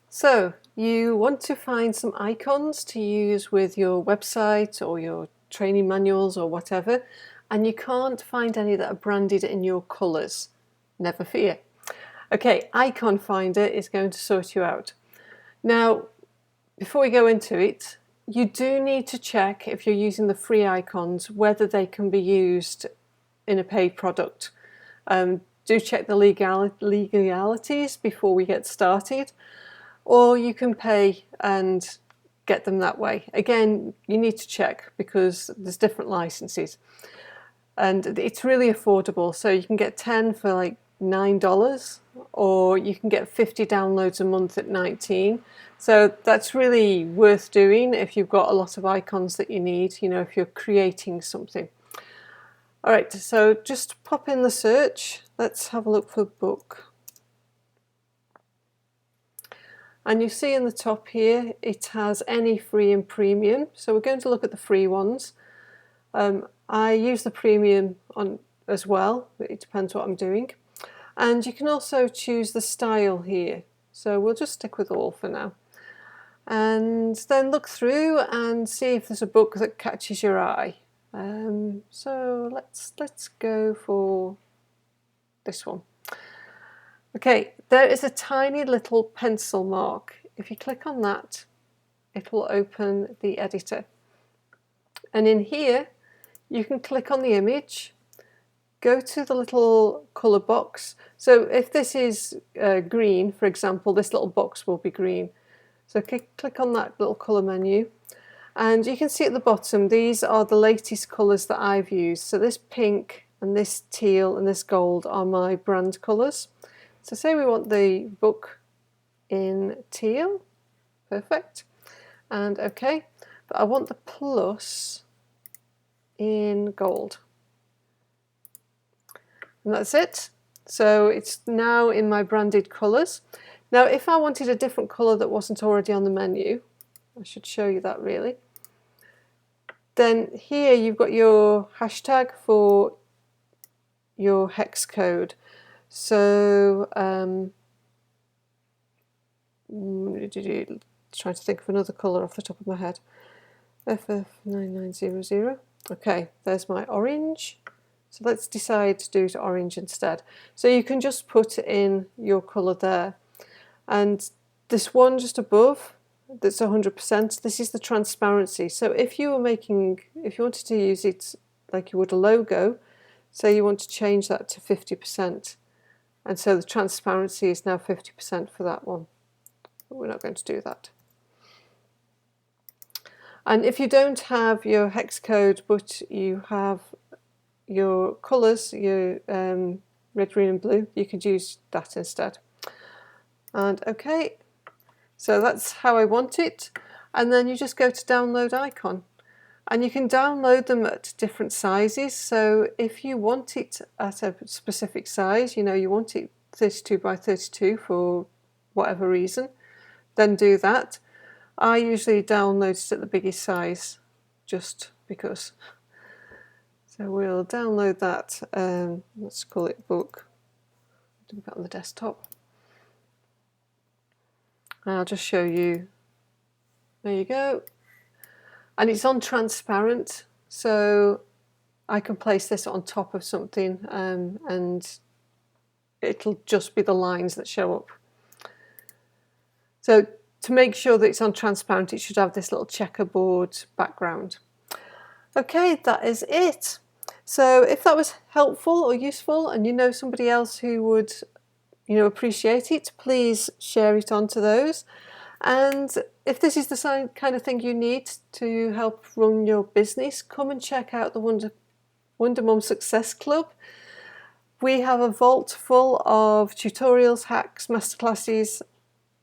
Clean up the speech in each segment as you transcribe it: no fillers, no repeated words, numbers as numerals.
So you want to find some icons to use with your website or your training manuals or whatever, and you can't find any that are branded in your colours. Never fear. Okay, iconfinder is going to sort you out. Now, before we go into it, you do need to check if you're using the free icons whether they can be used in a paid product. Do check the legalities before we get started, or you can pay and get them that way. Again, you need to check because there's different licenses, and it's really affordable. So you can get 10 for like $9, or you can get 50 downloads a month at 19. So that's really worth doing if you've got a lot of icons that you need, you know, if you're creating something. All right, so just pop in the search. Let's have a look for book. And you see in the top here, it has any free and premium. So we're going to look at the free ones. I use the premium on as well, but it depends what I'm doing. And you can also choose the style here. So we'll just stick with all for now. And then look through and see if there's a book that catches your eye. So let's go for this one. Okay, there is a tiny little pencil mark. If you click on that, it will open the editor. And in here, you can click on the image, go to the little colour box. So if this is green, for example, this little box will be green. So click on that little colour menu. And you can see at the bottom, these are the latest colours that I've used. So this pink and this teal and this gold are my brand colours. So say we want the book in teal, perfect, and okay, but I want the plus in gold. And that's it. So it's now in my branded colours. Now if I wanted a different colour that wasn't already on the menu, I should show you that really, then here you've got your hashtag for your hex code. So trying to think of another colour off the top of my head. FF9900. Okay, there's my orange. So let's decide to do it orange instead. So you can just put in your colour there. And this one just above, that's 100%, this is the transparency. So if you wanted to use it like you would a logo, say you want to change that to 50%. And so the transparency is now 50% for that one. But we're not going to do that. And if you don't have your hex code, but you have your colours, your red, green and blue, you could use that instead. And okay, so that's how I want it. And then you just go to download icon. And you can download them at different sizes. So if you want it at a specific size, you know, you want it 32 by 32 for whatever reason, then do that. I usually download it at the biggest size, just because. So we'll download that, let's call it book. Do that on the desktop. And I'll just show you, there you go. And it's on transparent, so I can place this on top of something and it'll just be the lines that show up. So to make sure that it's on transparent, it should have this little checkerboard background. Okay, that is it. So if that was helpful or useful and you know somebody else who would, you know, appreciate it, please share it on to those. And if this is the kind of thing you need to help run your business, come and check out the Wonder Mum Success Club. We have a vault full of tutorials, hacks, masterclasses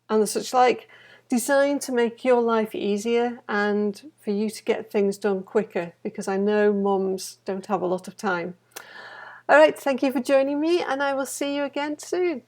and the such like, designed to make your life easier and for you to get things done quicker, because I know mums don't have a lot of time. All right, thank you for joining me and I will see you again soon.